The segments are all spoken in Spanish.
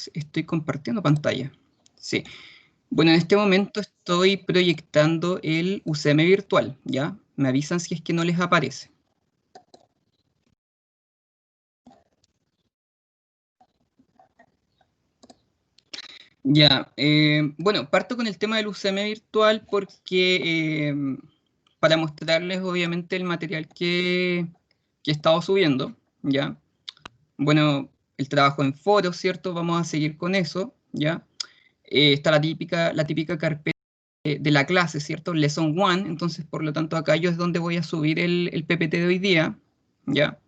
chicos, estoy compartiendo pantalla. Sí. Bueno, en este momento estoy proyectando el UCM virtual, ¿ya? Me avisan si es que no les aparece. Ya, bueno, parto con el tema del UCM virtual porque para mostrarles obviamente el material que he estado subiendo, ¿ya? Bueno, el trabajo en foros, ¿cierto? Vamos a seguir con eso, ¿ya? Está la típica carpeta de la clase, ¿cierto? Lesson 1, entonces por lo tanto acá yo es donde voy a subir el PPT de hoy día, ¿ya?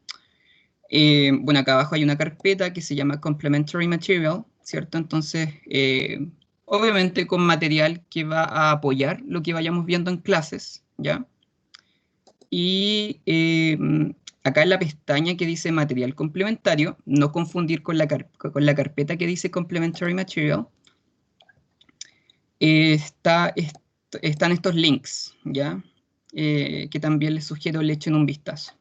Bueno, acá abajo hay una carpeta que se llama Complementary Material, ¿cierto? Entonces, obviamente con material que va a apoyar lo que vayamos viendo en clases, ¿ya? Y acá en la pestaña que dice material complementario, no confundir con con la carpeta que dice Complementary Material, están estos links, ¿ya? Que también les sugiero le echen un vistazo.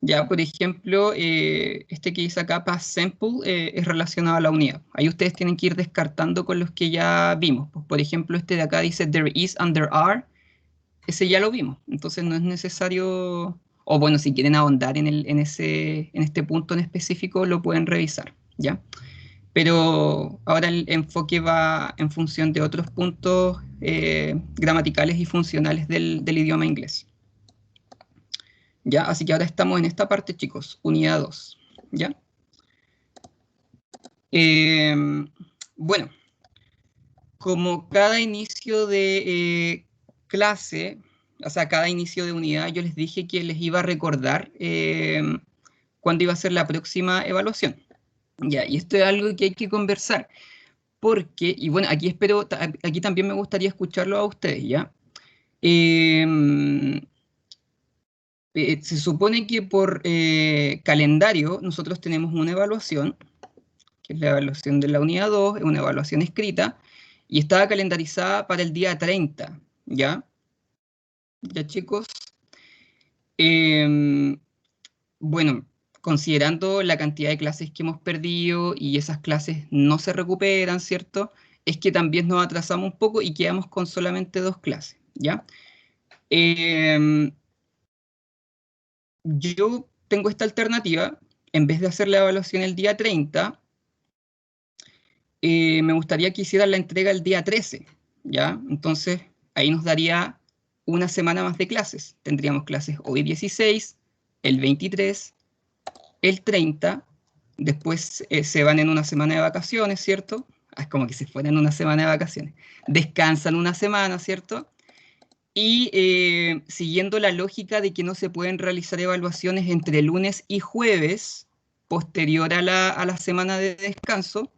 Ya, por ejemplo, este que dice acá, Past Sample, es relacionado a la unidad. Ahí ustedes tienen que ir descartando con los que ya vimos. Pues, por ejemplo, este de acá dice There is and there are. Ese ya lo vimos. Entonces no es necesario, o bueno, si quieren ahondar en este punto en específico, lo pueden revisar, ¿ya? Pero ahora el enfoque va en función de otros puntos gramaticales y funcionales del idioma inglés. ¿Ya? Así que ahora estamos en esta parte, chicos, unidad 2, ¿ya? Eh, bueno, como cada inicio de clase, o sea, cada inicio de unidad, yo les dije que les iba a recordar cuándo iba a ser la próxima evaluación. Ya, y esto es algo que hay que conversar, porque, y bueno, aquí espero, aquí también me gustaría escucharlo a ustedes, ¿ya? Eh, Se supone que por calendario nosotros tenemos una evaluación, que es la evaluación de la unidad 2, es una evaluación escrita, y estaba calendarizada para el día 30, ¿ya? ¿Ya, chicos? Em, bueno, considerando la cantidad de clases que hemos perdido y esas clases no se recuperan, ¿cierto? Es que también nos atrasamos un poco y quedamos con solamente 2 clases, ¿ya? Em, yo tengo esta alternativa, en vez de hacer la evaluación el día 30, me gustaría que hicieran la entrega el día 13, ¿ya? Entonces, ahí nos daría una semana más de clases. Tendríamos clases hoy 16, el 23, el 30, después se van en una semana de vacaciones, ¿cierto? Es como que se fueran una semana de vacaciones. Descansan una semana, ¿cierto? Y siguiendo la lógica de que no se pueden realizar evaluaciones entre lunes y jueves, posterior a la semana de descanso,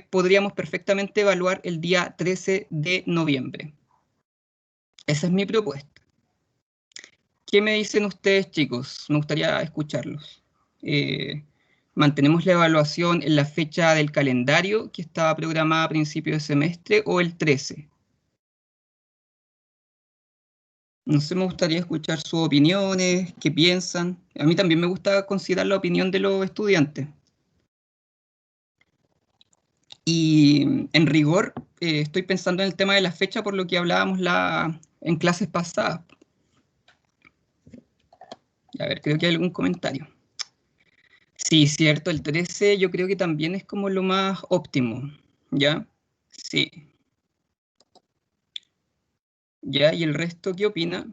podríamos perfectamente evaluar el día 13 de noviembre. Esa es mi propuesta. ¿Qué me dicen ustedes, chicos? Me gustaría escucharlos. Eh, ¿Mantenemos la evaluación en la fecha del calendario que estaba programada a principio de semestre o el 13? No sé, me gustaría escuchar sus opiniones, qué piensan. A mí también me gusta considerar la opinión de los estudiantes. Y en rigor, estoy pensando en el tema de la fecha por lo que hablábamos en clases pasadas. A ver, creo que hay algún comentario. Sí, cierto, el 13 yo creo que también es como lo más óptimo, ¿ya? Sí, ¿ya? ¿Y el resto qué opina?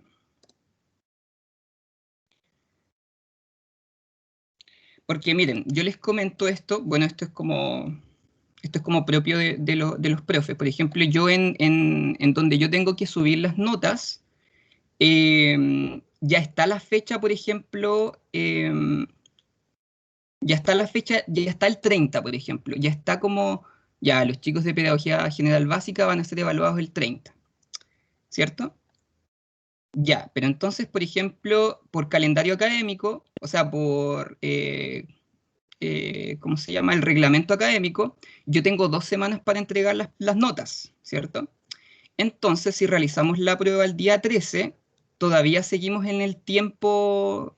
Porque miren, yo les comento esto, bueno, esto es como propio de los profes. Por ejemplo, yo en donde yo tengo que subir las notas, ya está la fecha, por ejemplo, ya está la fecha, ya está el 30, por ejemplo, ya está como, ya los chicos de Pedagogía General Básica van a ser evaluados el 30, ¿cierto? Ya, pero entonces, por ejemplo, por calendario académico, o sea, ¿cómo se llama? El reglamento académico, yo tengo 2 semanas para entregar las notas, ¿cierto? Entonces, si realizamos la prueba el día 13, todavía seguimos en el tiempo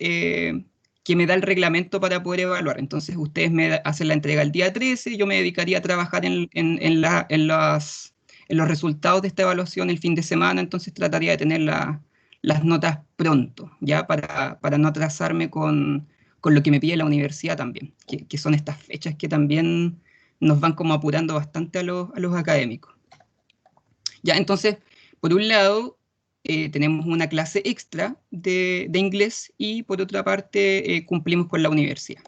que me da el reglamento para poder evaluar. Entonces, ustedes me hacen la entrega el día 13, yo me dedicaría a trabajar en los resultados de esta evaluación el fin de semana, entonces trataría de tener las notas pronto, ¿ya? Para no atrasarme con lo que me pide la universidad también, que son estas fechas que también nos van como apurando bastante a los académicos. Ya, entonces, por un lado, tenemos una clase extra de inglés y por otra parte cumplimos con la universidad.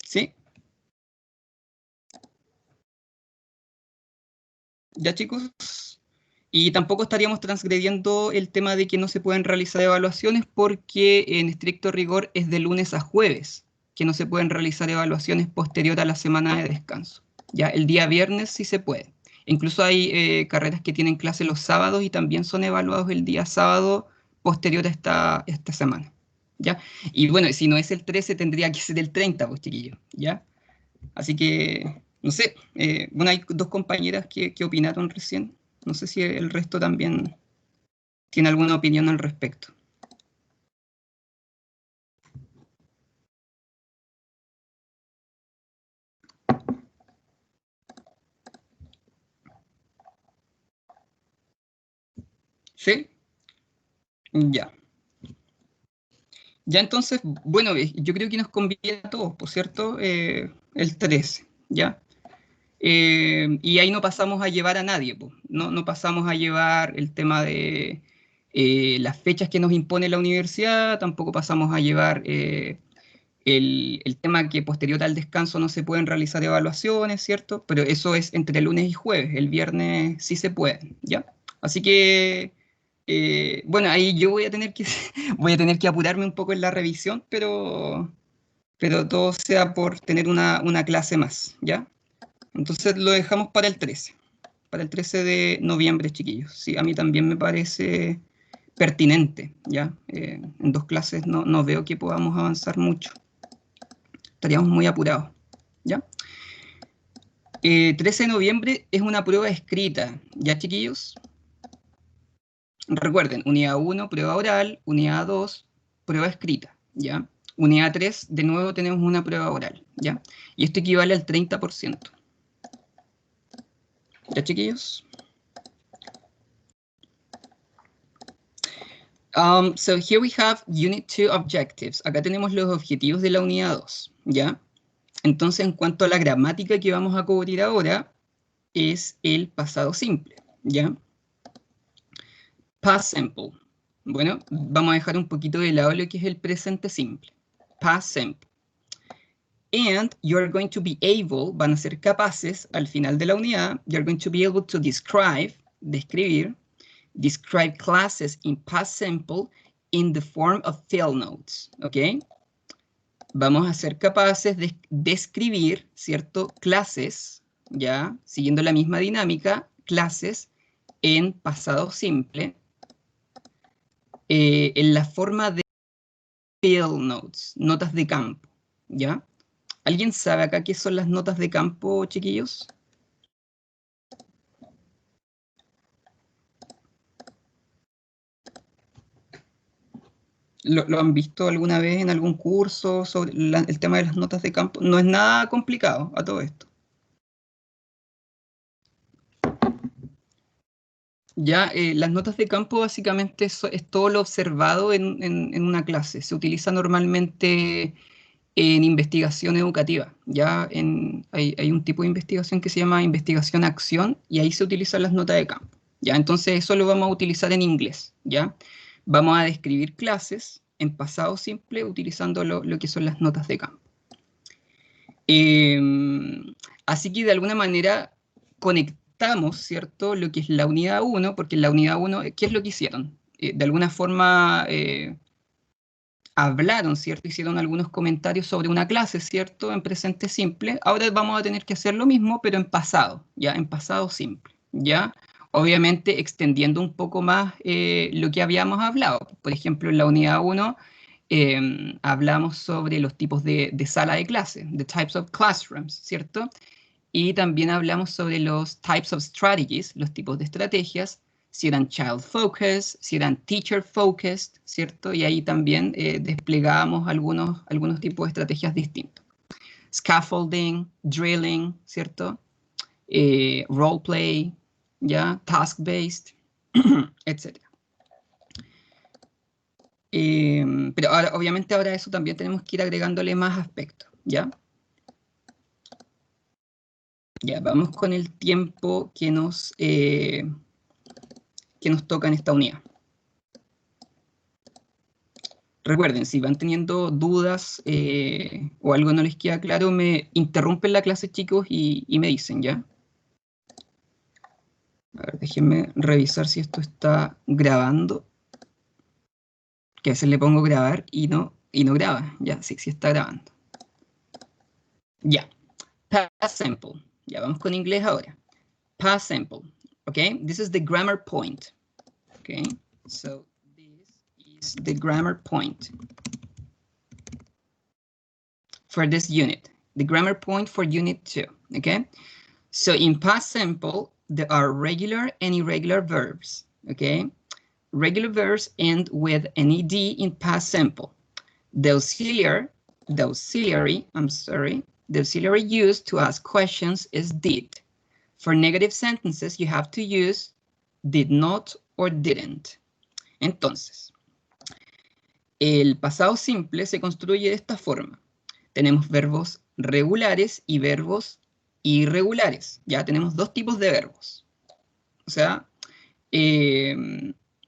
¿Sí? ¿Ya, chicos? Y tampoco estaríamos transgrediendo el tema de que no se pueden realizar evaluaciones porque en estricto rigor es de lunes a jueves que no se pueden realizar evaluaciones posterior a la semana de descanso. Ya, el día viernes sí se puede. Incluso hay carreras que tienen clase los sábados y también son evaluados el día sábado posterior a esta semana. ¿Ya? Y bueno, si no es el 13 tendría que ser el 30, pues chiquillos. ¿Ya? Así que, no sé, bueno, hay dos compañeras que opinaron recién. No sé si el resto también tiene alguna opinión al respecto. ¿Sí? Ya. Ya entonces, bueno, yo creo que nos conviene a todos, por cierto, el 13, ¿ya? Y ahí no pasamos a llevar a nadie, po. No pasamos a llevar el tema de las fechas que nos impone la universidad, tampoco pasamos a llevar el tema que posterior al descanso no se pueden realizar evaluaciones, ¿cierto? Pero eso es entre lunes y jueves, el viernes sí se puede, ¿ya? Así que, bueno, ahí yo voy a tener que, voy a tener que apurarme un poco en la revisión, pero todo sea por tener una clase más, ¿ya? Entonces lo dejamos para el 13 de noviembre, chiquillos. Sí, a mí también me parece pertinente, ¿ya? En dos clases no veo que podamos avanzar mucho. Estaríamos muy apurados, ¿ya? 13 de noviembre es una prueba escrita, ¿ya, chiquillos? Recuerden, unidad 1, prueba oral, unidad 2, prueba escrita, ¿ya? Unidad 3, de nuevo tenemos una prueba oral, ¿ya? Y esto equivale al 30%. ¿Ya, chiquillos? So here we have Unit 2 Objectives. Acá tenemos los objetivos de la unidad 2, ¿ya? Entonces, en cuanto a la gramática que vamos a cubrir ahora, es el pasado simple, ¿ya? Past simple. Bueno, vamos a dejar un poquito de lado lo que es el presente simple. Past simple. And you're going to be able, van a ser capaces, al final de la unidad, you're going to be able to describe, describir, describe classes in past simple in the form of field notes, ¿ok? Vamos a ser capaces de describir, ¿cierto? Clases, ya, siguiendo la misma dinámica, clases en pasado simple, en la forma de field notes, notas de campo, ¿ya? ¿Alguien sabe acá qué son las notas de campo, chiquillos? ¿Lo han visto alguna vez en algún curso sobre el tema de las notas de campo? No es nada complicado a todo esto. Ya, las notas de campo básicamente es todo lo observado en una clase. Se utiliza normalmente en investigación educativa. Ya hay un tipo de investigación que se llama investigación-acción y ahí se utilizan las notas de campo. Ya, entonces eso lo vamos a utilizar en inglés. Ya, vamos a describir clases en pasado simple utilizando lo que son las notas de campo. Así que de alguna manera conectamos, ¿cierto? Lo que es la unidad 1, porque en la unidad 1, ¿qué es lo que hicieron? De alguna forma hablaron, ¿cierto? Hicieron algunos comentarios sobre una clase, ¿cierto? En presente simple. Ahora vamos a tener que hacer lo mismo, pero en pasado, ¿ya? En pasado simple, ¿ya? Obviamente extendiendo un poco más lo que habíamos hablado. Por ejemplo, en la unidad 1 hablamos sobre los tipos de sala de clase, the types of classrooms, ¿cierto? Y también hablamos sobre los types of strategies, los tipos de estrategias, si eran child-focused, si eran teacher-focused, ¿cierto? Y ahí también desplegábamos algunos tipos de estrategias distintos. Scaffolding, drilling, ¿cierto? Roleplay, ¿ya? Task-based, etc. Pero ahora, obviamente ahora eso también tenemos que ir agregándole más aspectos, ¿ya? Ya, vamos con el tiempo que nos toca en esta unidad. Recuerden, si van teniendo dudas o algo no les queda claro, me interrumpen la clase, chicos, y me dicen, ¿ya? A ver, déjenme revisar si esto está grabando. Que a veces le pongo grabar y no graba. Ya, sí está grabando. Ya. Past simple. Ya, vamos con inglés ahora. Past simple. Okay, this is the grammar point. Okay, so this is the grammar point for this unit. The grammar point for unit 2. Okay, so in past simple, there are regular and irregular verbs. Okay, regular verbs end with an ed in past simple. The auxiliary used to ask questions is did. For negative sentences, you have to use did not or didn't. Entonces, el pasado simple se construye de esta forma. Tenemos verbos regulares y verbos irregulares. Ya tenemos dos tipos de verbos. O sea,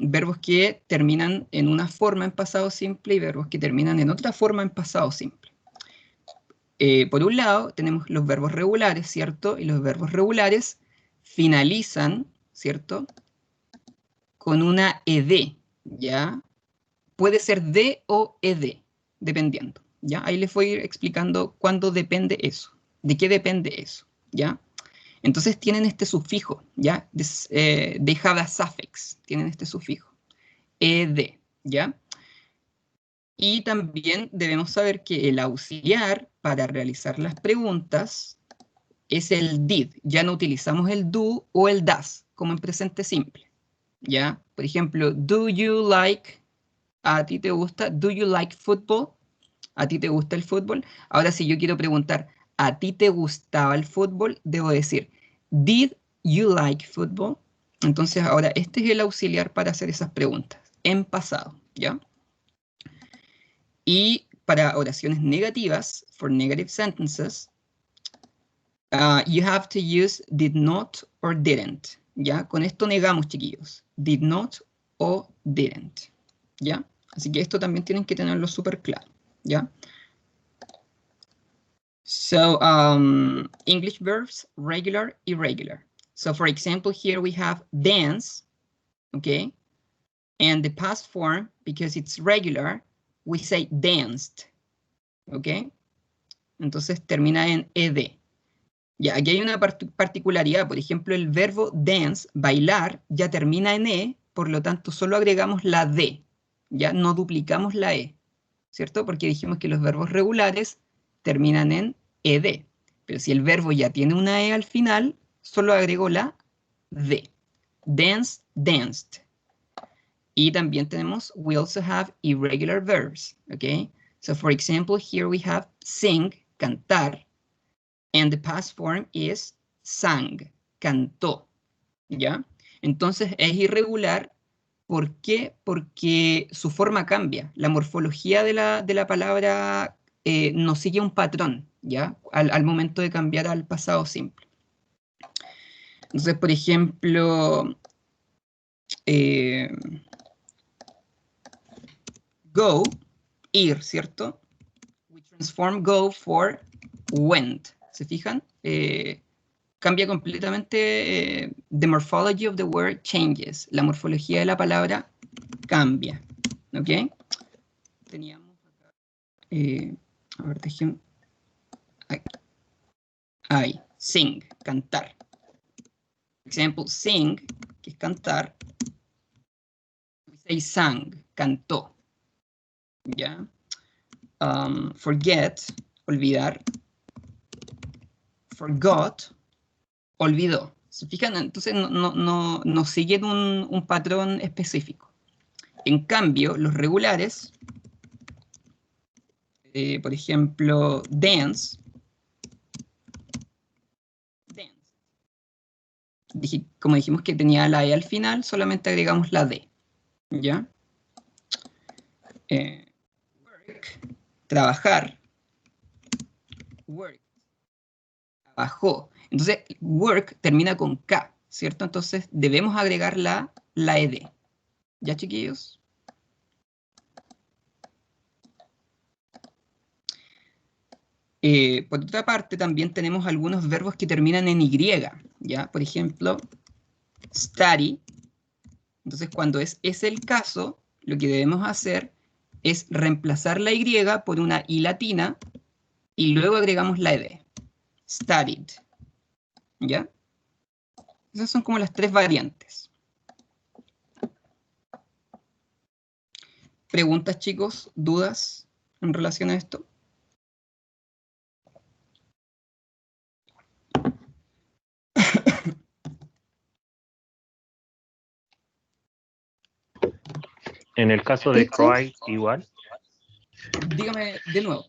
verbos que terminan en una forma en pasado simple y verbos que terminan en otra forma en pasado simple. Por un lado, tenemos los verbos regulares, ¿cierto? Y los verbos regulares finalizan, ¿cierto? Con una ed, ¿ya? Puede ser de o ed, dependiendo, ¿ya? Ahí les voy a ir explicando cuándo depende eso, de qué depende eso, ¿ya? Entonces tienen este sufijo, ¿ya? They have a suffix, tienen este sufijo, ed, ¿ya? Y también debemos saber que el auxiliar para realizar las preguntas es el did. Ya no utilizamos el do o el does como en presente simple, ¿ya? Por ejemplo, do you like, ¿a ti te gusta? Do you like football? ¿A ti te gusta el fútbol? Ahora, si yo quiero preguntar, ¿a ti te gustaba el fútbol? Debo decir, did you like football? Entonces, ahora, este es el auxiliar para hacer esas preguntas, en pasado, ¿ya? Y para oraciones negativas, for negative sentences, you have to use did not or didn't, ¿ya? Con esto negamos, chiquillos, did not o didn't, ¿ya? Así que esto también tienen que tenerlo súper claro, ¿ya? So, English verbs, regular, irregular. So, for example, here we have dance, okay? And the past form, because it's regular, we say danced, okay? Entonces termina en ed. Ya, aquí hay una particularidad, por ejemplo, el verbo dance, bailar, ya termina en e, por lo tanto solo agregamos la d, ya no duplicamos la e, ¿cierto? Porque dijimos que los verbos regulares terminan en ed, pero si el verbo ya tiene una e al final, solo agrego la d. Dance, danced. Y también tenemos, we also have irregular verbs, okay? So for example, here we have sing, cantar, and the past form is sang, cantó, ¿ya? Entonces es irregular, ¿por qué? Porque su forma cambia, la morfología de la palabra no sigue un patrón, ¿ya? Al momento de cambiar al pasado simple. Entonces, por ejemplo, go, ir, ¿cierto? We transform go for went. ¿Se fijan? Cambia completamente, the morphology of the word changes. La morfología de la palabra cambia. ¿Ok? Teníamos acá, a ver, déjenme. Ahí, sing, cantar. Por ejemplo, sing, que es cantar. We say sang, cantó. ¿Ya? Forget, olvidar. Forgot, olvidó, ¿Se fijan? Entonces no siguen un patrón específico. En cambio, los regulares, por ejemplo, dance, como dijimos que tenía la E al final, solamente agregamos la D. ¿Ya? Work, trabajar. Work, trabajó. Entonces, work termina con K, ¿cierto? Entonces, debemos agregar la ED. ¿Ya, chiquillos? Por otra parte, también tenemos algunos verbos que terminan en Y, ¿ya? Por ejemplo, study. Entonces, cuando es el caso, lo que debemos hacer es reemplazar la Y por una I latina y luego agregamos la ED. Studied. ¿Ya? Esas son como las tres variantes. ¿Preguntas, chicos? ¿Dudas en relación a esto? En el caso de cry, igual. Dígame de nuevo.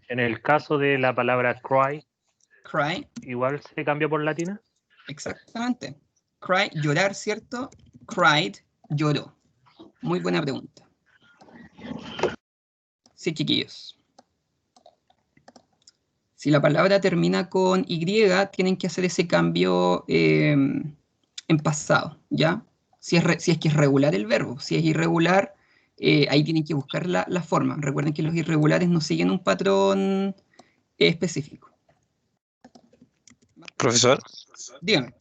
En el caso de la palabra cry, igual se cambió por latina. Exactamente. Cry, llorar, ¿cierto? Cried, lloró. Muy buena pregunta. Sí, chiquillos. Si la palabra termina con Y, tienen que hacer ese cambio en pasado, ¿ya? Si es que es regular el verbo. Si es irregular, ahí tienen que buscar la forma. Recuerden que los irregulares no siguen un patrón específico. Profesor, Dígame.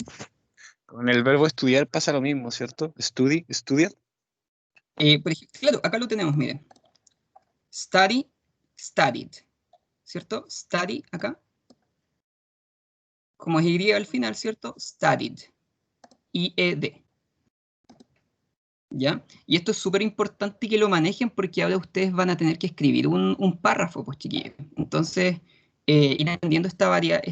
con el verbo estudiar pasa lo mismo, ¿cierto? Estudiar. Por ejemplo, claro, acá lo tenemos, miren. Study, studied, ¿cierto? Study acá. Como es Y al final, ¿cierto? Studied. I-E-D. ¿Ya? Y esto es súper importante que lo manejen porque ahora ustedes van a tener que escribir un párrafo, pues chiquillos. Entonces, ir entendiendo esta variedad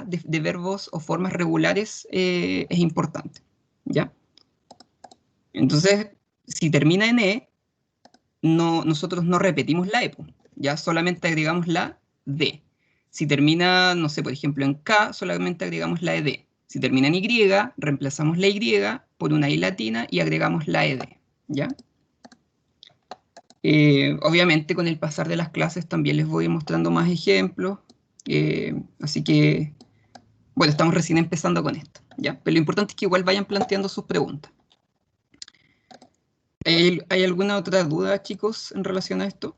de verbos o formas regulares es importante. ¿Ya? Entonces, si termina en E, nosotros no repetimos la E, pues, ya solamente agregamos la D. Si termina, no sé, por ejemplo, en K, solamente agregamos la ED. Si termina en Y, reemplazamos la Y por una I latina y agregamos la ED, ¿ya? Obviamente con el pasar de las clases también les voy mostrando más ejemplos, así que, bueno, estamos recién empezando con esto, ¿ya? Pero lo importante es que igual vayan planteando sus preguntas. ¿Hay alguna otra duda, chicos, en relación a esto?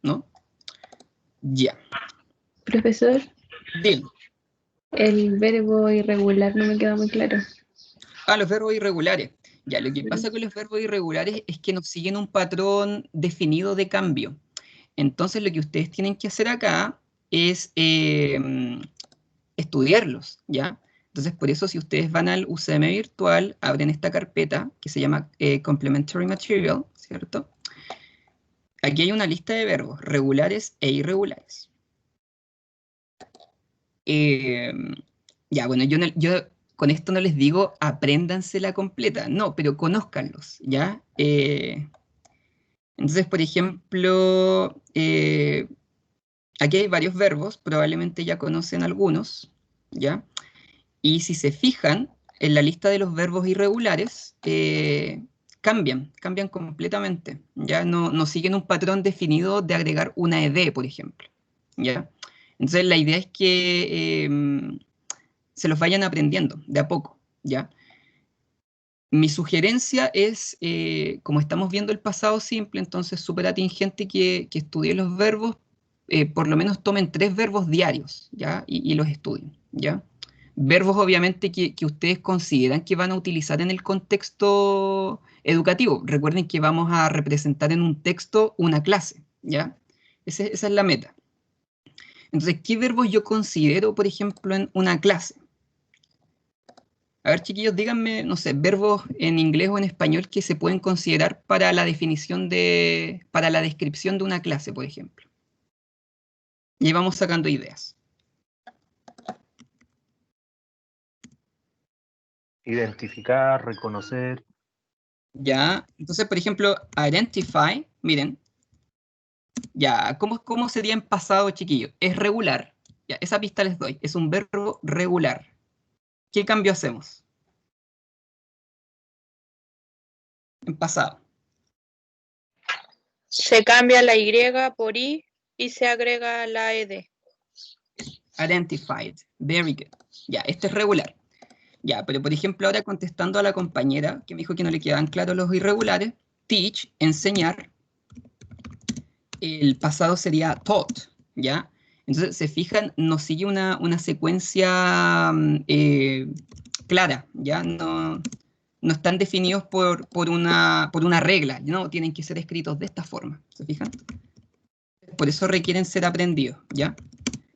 ¿No? Ya. Profesor, Bien. el verbo irregular no me queda muy claro. Los verbos irregulares. Ya, lo que pasa con los verbos irregulares es que no siguen un patrón definido de cambio. Entonces, lo que ustedes tienen que hacer acá es estudiarlos, ¿ya? Entonces, por eso, si ustedes van al UCM virtual, abren esta carpeta que se llama Complementary Material, ¿cierto? Aquí hay una lista de verbos regulares e irregulares. Ya, bueno, yo con esto no les digo apréndansela completa, no, pero conózcanlos, ¿ya? Entonces, por ejemplo, aquí hay varios verbos, probablemente ya conocen algunos, ¿ya? Y si se fijan en la lista de los verbos irregulares, cambian completamente, ¿ya? No siguen un patrón definido de agregar una ed, por ejemplo, ¿ya? Entonces, la idea es que se los vayan aprendiendo de a poco, ¿ya? Mi sugerencia es, como estamos viendo el pasado simple, entonces súper atingente que estudien los verbos, por lo menos tomen 3 verbos diarios, ¿ya? Y los estudien, ¿ya? Verbos obviamente que ustedes consideran que van a utilizar en el contexto educativo. Recuerden que vamos a representar en un texto una clase, ¿ya? Esa es la meta. Entonces, ¿qué verbos yo considero, por ejemplo, en una clase? A ver, chiquillos, díganme, no sé, verbos en inglés o en español que se pueden considerar para la definición para la descripción de una clase, por ejemplo. Y vamos sacando ideas. Identificar, reconocer. Ya, entonces, por ejemplo, identify, miren, ya, ¿cómo sería en pasado, chiquillos? Es regular. Ya, esa pista les doy. Es un verbo regular. ¿Qué cambio hacemos? En pasado. Se cambia la Y por I y se agrega la ED. Identified. Very good. Ya, este es regular. Ya, pero por ejemplo, ahora contestando a la compañera que me dijo que no le quedaban claros los irregulares, teach, enseñar, el pasado sería taught, ¿ya? Entonces, se fijan, nos sigue una secuencia clara, ¿ya? No están definidos por una regla, ¿no? Tienen que ser escritos de esta forma, ¿se fijan? Por eso requieren ser aprendidos, ¿ya?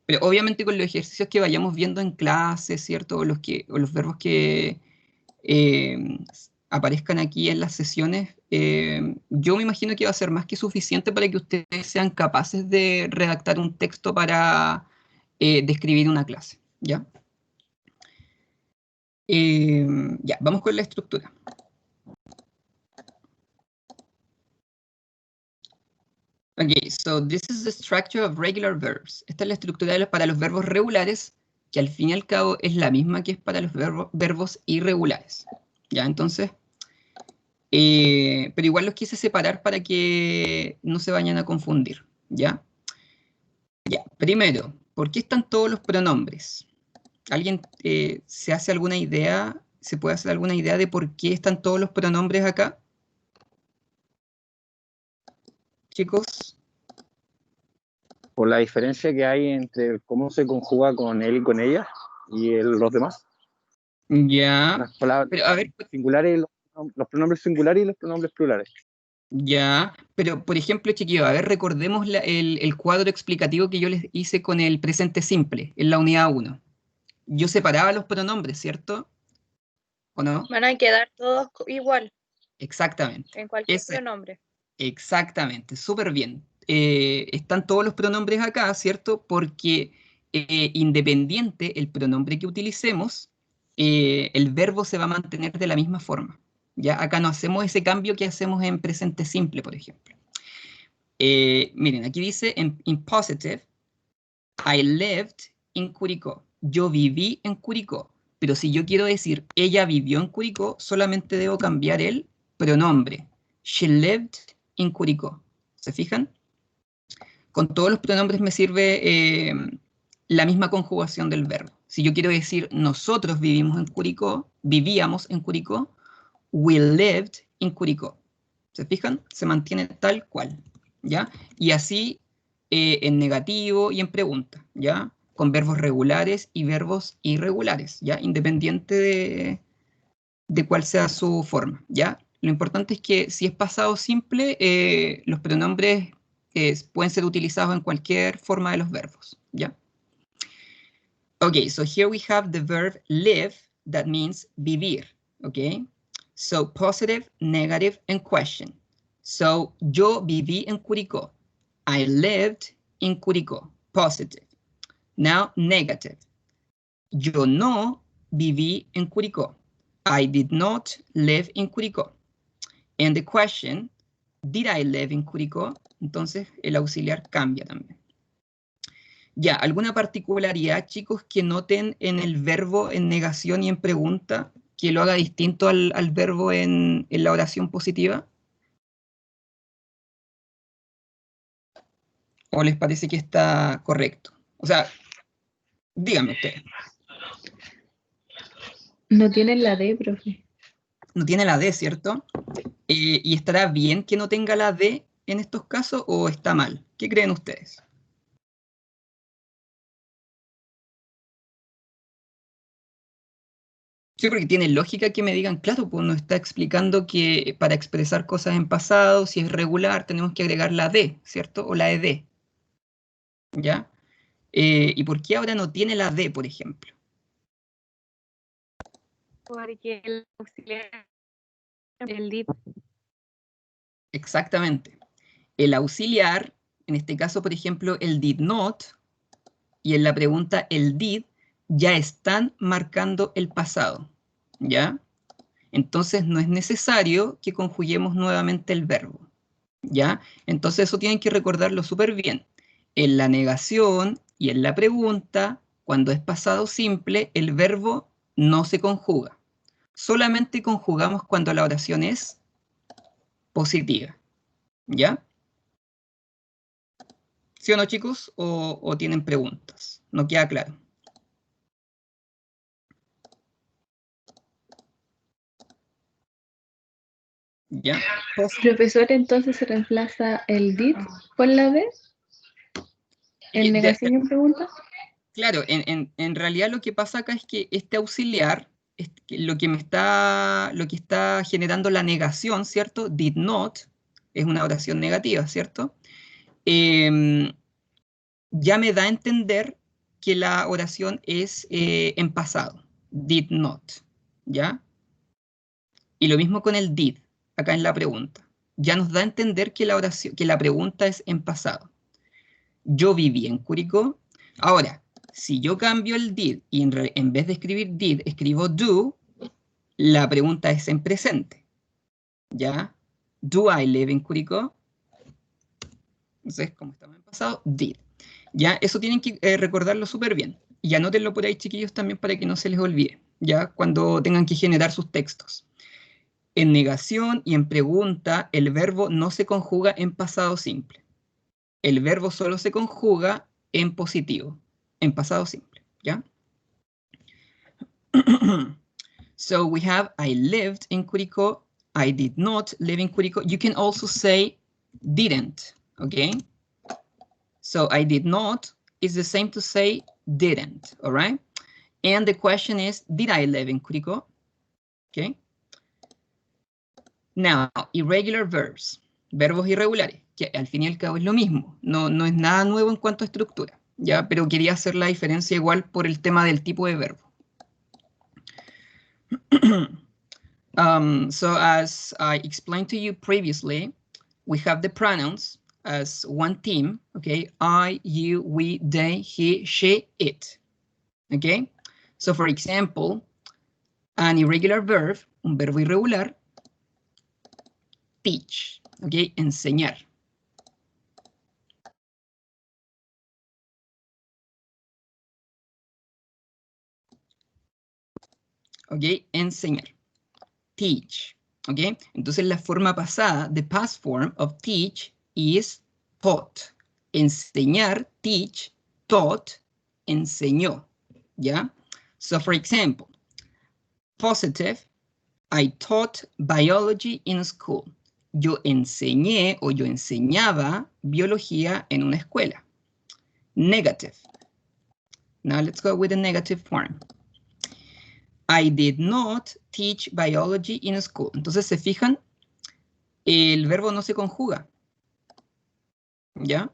Pero obviamente con los ejercicios que vayamos viendo en clase, ¿cierto? O los verbos que aparezcan aquí en las sesiones, yo me imagino que va a ser más que suficiente para que ustedes sean capaces de redactar un texto para describir una clase, ¿ya? Ya, vamos con la estructura. Okay, so this is the structure of regular verbs. Esta es la estructura para los verbos regulares, que al fin y al cabo es la misma que es para los verbos irregulares. ¿Ya? Entonces, pero igual los quise separar para que no se vayan a confundir. ¿Ya? Ya, primero, ¿por qué están todos los pronombres? ¿Alguien se hace alguna idea, se puede hacer alguna idea de por qué están todos los pronombres acá? Chicos. Por la diferencia que hay entre cómo se conjuga con él y con ella y los demás. Ya. Las palabras Pero a ver, singulares, los pronombres singulares y los pronombres plurales. ya, pero por ejemplo, chiquillos, a ver, recordemos el cuadro explicativo que yo les hice con el presente simple, en la unidad 1. Yo separaba los pronombres, ¿cierto? ¿O no? Van a quedar todos igual Exactamente. en cualquier pronombre. Exactamente, súper bien. Están todos los pronombres acá, ¿cierto? Porque independiente el pronombre que utilicemos, el verbo se va a mantener de la misma forma. ¿Ya? Acá no hacemos ese cambio que hacemos en presente simple, por ejemplo. Miren, aquí dice in positive, I lived in Curicó. Yo viví en Curicó. Pero si yo quiero decir ella vivió en Curicó, solamente debo cambiar el pronombre. She lived in Curicó. ¿Se fijan? Con todos los pronombres me sirve la misma conjugación del verbo. Si yo quiero decir nosotros vivimos en Curicó, vivíamos en Curicó, we lived in Curicó. ¿Se fijan? Se mantiene tal cual, ¿ya? Y así en negativo y en pregunta, ¿ya? Con verbos regulares y verbos irregulares, ¿ya? Independiente de cuál sea su forma, ¿ya? Lo importante es que si es pasado simple, los pronombres pueden ser utilizados en cualquier forma de los verbos, ¿ya? Okay, so here we have the verb live, that means vivir, okay? So positive, negative, and question. So yo viví en Curicó. I lived in Curicó. Positive. Now negative. Yo no viví en Curicó. I did not live in Curicó. And the question, did I live in Curicó? Entonces el auxiliar cambia también. Ya, ¿alguna particularidad, chicos, que noten en el verbo en negación y en pregunta que lo haga distinto al verbo en la oración positiva? ¿O les parece que está correcto? O sea, díganme ustedes. No tienen la D, profe. No tiene la D, ¿cierto? ¿Y estará bien que no tenga la D en estos casos o está mal? ¿Qué creen ustedes? Sí, porque tiene lógica que me digan, claro, pues nos está explicando que para expresar cosas en pasado, si es regular, tenemos que agregar la D, ¿cierto? O la ED, ¿ya? ¿Y por qué ahora no tiene la D, por ejemplo? Porque el auxiliar, el did. Exactamente. El auxiliar, en este caso, por ejemplo, el did not, y en la pregunta el did, ya están marcando el pasado, ¿ya? Entonces no es necesario que conjuguemos nuevamente el verbo, ¿ya? Entonces eso tienen que recordarlo súper bien. En la negación y en la pregunta, cuando es pasado simple, el verbo no se conjuga. Solamente conjugamos cuando la oración es positiva, ¿ya? ¿Sí o no, chicos? ¿O tienen preguntas? ¿No queda claro? ¿Ya? Profesor, entonces se reemplaza el did por la D en negación y en pregunta. Claro, en realidad lo que pasa acá es que este auxiliar, lo que está generando la negación, ¿cierto? Did not, es una oración negativa, ¿cierto? Ya me da a entender que la oración es en pasado, did not, ¿ya? Y lo mismo con el did, acá en la pregunta. Ya nos da a entender que la pregunta es en pasado. Yo viví en Curicó. Ahora, si yo cambio el did y en vez de escribir did, escribo do, la pregunta es en presente. ¿Ya? Do I live in Curicó? Entonces, como estamos en pasado, did. ¿Ya? Eso tienen que recordarlo súper bien. Y anótenlo por ahí, chiquillos, también para que no se les olvide, ¿ya? Cuando tengan que generar sus textos. En negación y en pregunta, el verbo no se conjuga en pasado simple. El verbo solo se conjuga en positivo, en pasado simple, ¿ya? So we have I lived in Curicó, I did not live in Curicó. You can also say didn't, okay? So I did not is the same to say didn't, all right? And the question is, did I live in Curicó? Okay. Now, irregular verbs, verbos irregulares, que al fin y al cabo es lo mismo, no es nada nuevo en cuanto a estructura, ¿ya? Pero quería hacer la diferencia igual por el tema del tipo de verbo. So as I explained to you previously, we have the pronouns as one team, okay? I, you, we, they, he, she, it, okay? So for example, an irregular verb, un verbo irregular, teach, okay? Enseñar. Okay, enseñar. Teach, okay? Entonces la forma pasada, the past form of teach is taught. Enseñar, teach, taught, enseñó, ¿ya? So for example, positive, I taught biology in school. Yo enseñé o yo enseñaba biología en una escuela. Negative. Now let's go with the negative form. I did not teach biology in school. Entonces, ¿se fijan? El verbo no se conjuga. ¿Ya?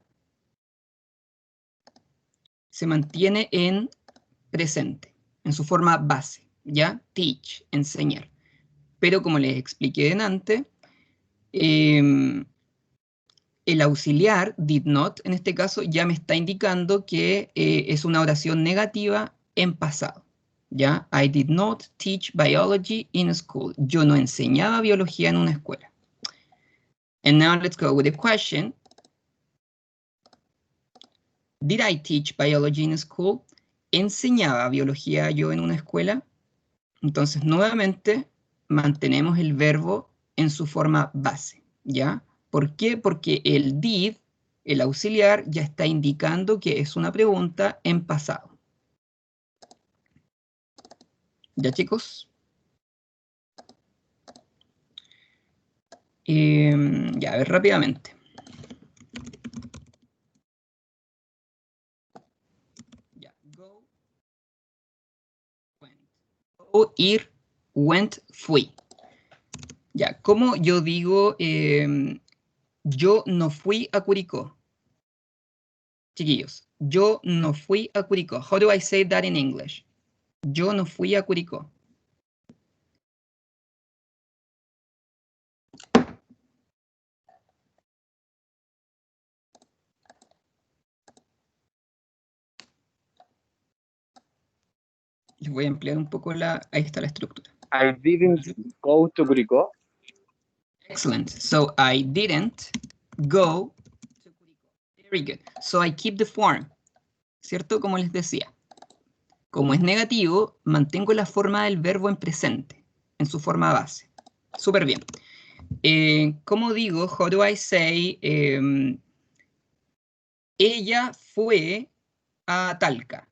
Se mantiene en presente, en su forma base. ¿Ya? Teach, enseñar. Pero como les expliqué antes, el auxiliar, did not, en este caso, ya me está indicando que es una oración negativa en pasado. ¿Ya? I did not teach biology in school. Yo no enseñaba biología en una escuela. And now let's go with the question. Did I teach biology in school? ¿Enseñaba biología yo en una escuela? Entonces, nuevamente, mantenemos el verbo en su forma base, ¿ya? ¿Por qué? Porque el did, el auxiliar, ya está indicando que es una pregunta en pasado. ¿Ya, chicos? Ya, a ver rápidamente. Ya, go, went. Go, ir, went, fui. Ya, ¿cómo yo digo yo no fui a Curicó? Chiquillos, yo no fui a Curicó. How do I say that in English? Yo no fui a Curicó. Les voy a ampliar un poco ahí está la estructura. I didn't go to Curicó. Excellent. So I didn't go to Curicó. Very good. So I keep the form. ¿Cierto? Como les decía. Como es negativo, mantengo la forma del verbo en presente, en su forma base. Súper bien. ¿Cómo digo? How do I say? Ella fue a Talca.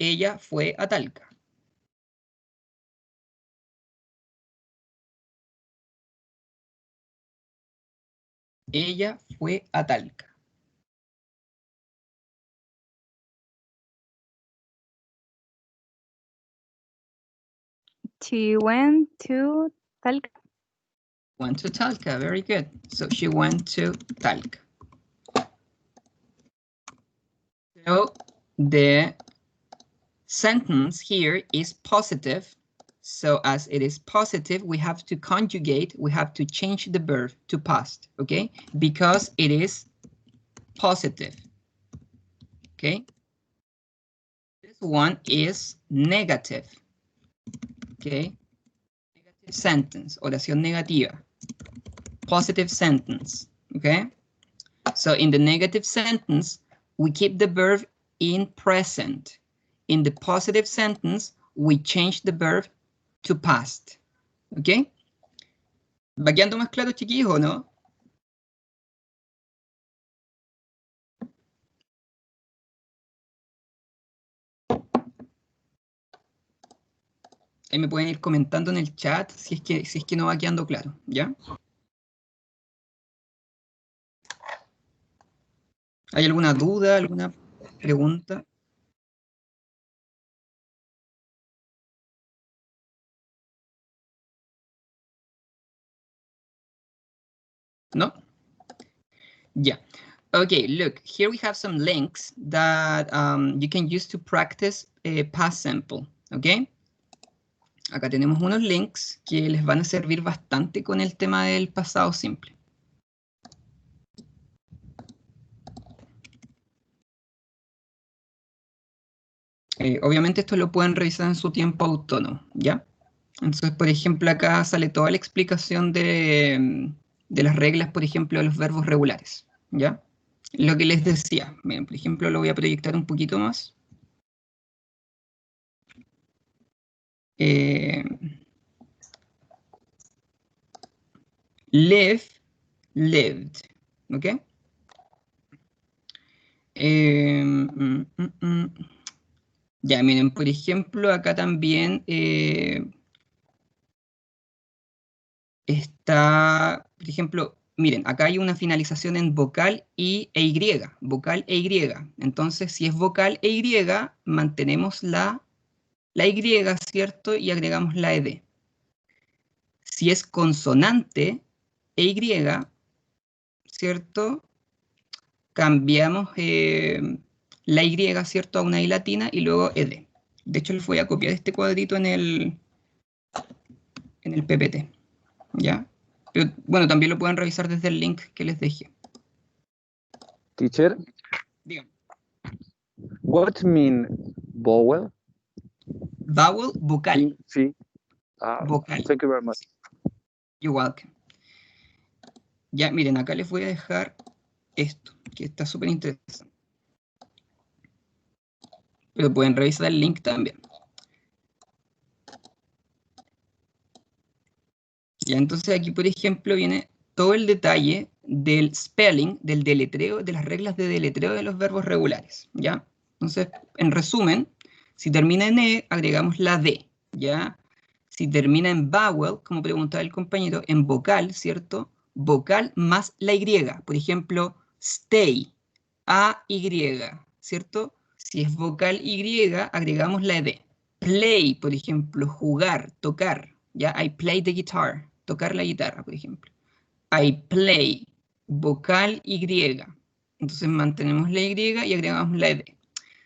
Ella fue a Talca. Ella fue a Talca. She went to Talca. Went to Talca, very good. So she went to Talca. So the sentence here is positive. So as it is positive, we have to conjugate, we have to change the verb to past, okay? Because it is positive, okay? This one is negative, okay? Negative sentence, oración negativa. Positive sentence, okay? So in the negative sentence, we keep the verb in present. In the positive sentence, we change the verb to past, okay? ¿Va quedando más claro, chiquillos, o no? Ahí me pueden ir comentando en el chat si es que no va quedando claro, ¿ya? ¿Hay alguna duda, alguna pregunta? ¿No? Yeah. Okay, look, here we have some links that you can use to practice a past simple, okay? Acá tenemos unos links que les van a servir bastante con el tema del pasado simple. Obviamente esto lo pueden revisar en su tiempo autónomo, ¿ya? Entonces, por ejemplo, acá sale toda la explicación de las reglas, por ejemplo, de los verbos regulares, ¿ya? Lo que les decía, miren, por ejemplo, lo voy a proyectar un poquito más. Live, lived, ¿ok? Ya, miren, por ejemplo, acá también está, por ejemplo, miren, acá hay una finalización en vocal e Y, vocal e Y. Entonces, si es vocal e Y, mantenemos la Y, ¿cierto? Y agregamos la ED. Si es consonante e Y, ¿cierto? Cambiamos la Y, ¿cierto? A una I latina y luego ED. De hecho, les voy a copiar este cuadrito en el PPT, ¿ya? Pero, bueno, también lo pueden revisar desde el link que les dejé. Teacher, Díganme. what mean vowel? Vowel, vocal. Sí. Vocal. Thank you very much. You're welcome. Ya, miren, acá les voy a dejar esto, que está súper interesante. Pero pueden revisar el link también. Ya, entonces aquí, por ejemplo, viene todo el detalle del spelling, del deletreo, de las reglas de deletreo de los verbos regulares, ¿ya? Entonces, en resumen, si termina en E, agregamos la D, ¿ya? Si termina en vowel, como preguntaba el compañero, en vocal, ¿cierto? Vocal más la Y. Por ejemplo, stay, A-Y, ¿cierto? Si es vocal Y, agregamos la ED. Play, por ejemplo, jugar, tocar, ¿ya? I play the guitar, tocar la guitarra, por ejemplo. I play, vocal Y. Entonces mantenemos la Y y agregamos la ED.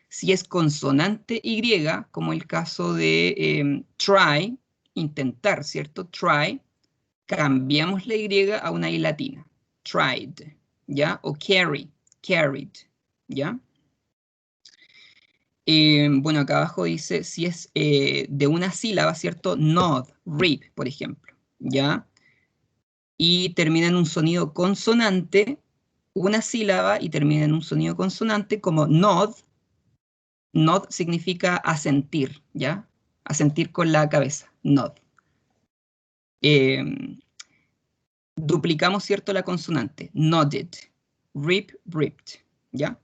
Si es consonante Y, como el caso de try, intentar, ¿cierto? Try, cambiamos la Y a una I latina. Tried, ¿ya? O carry, carried, ¿ya? Bueno, acá abajo dice si es de una sílaba, ¿cierto? Nod, rip, por ejemplo, ¿ya? Y termina en un sonido consonante, una sílaba y termina en un sonido consonante como nod. Nod significa asentir, ¿ya? Asentir con la cabeza, nod. Duplicamos, ¿cierto? La consonante, nodded, rip, ripped, ¿ya?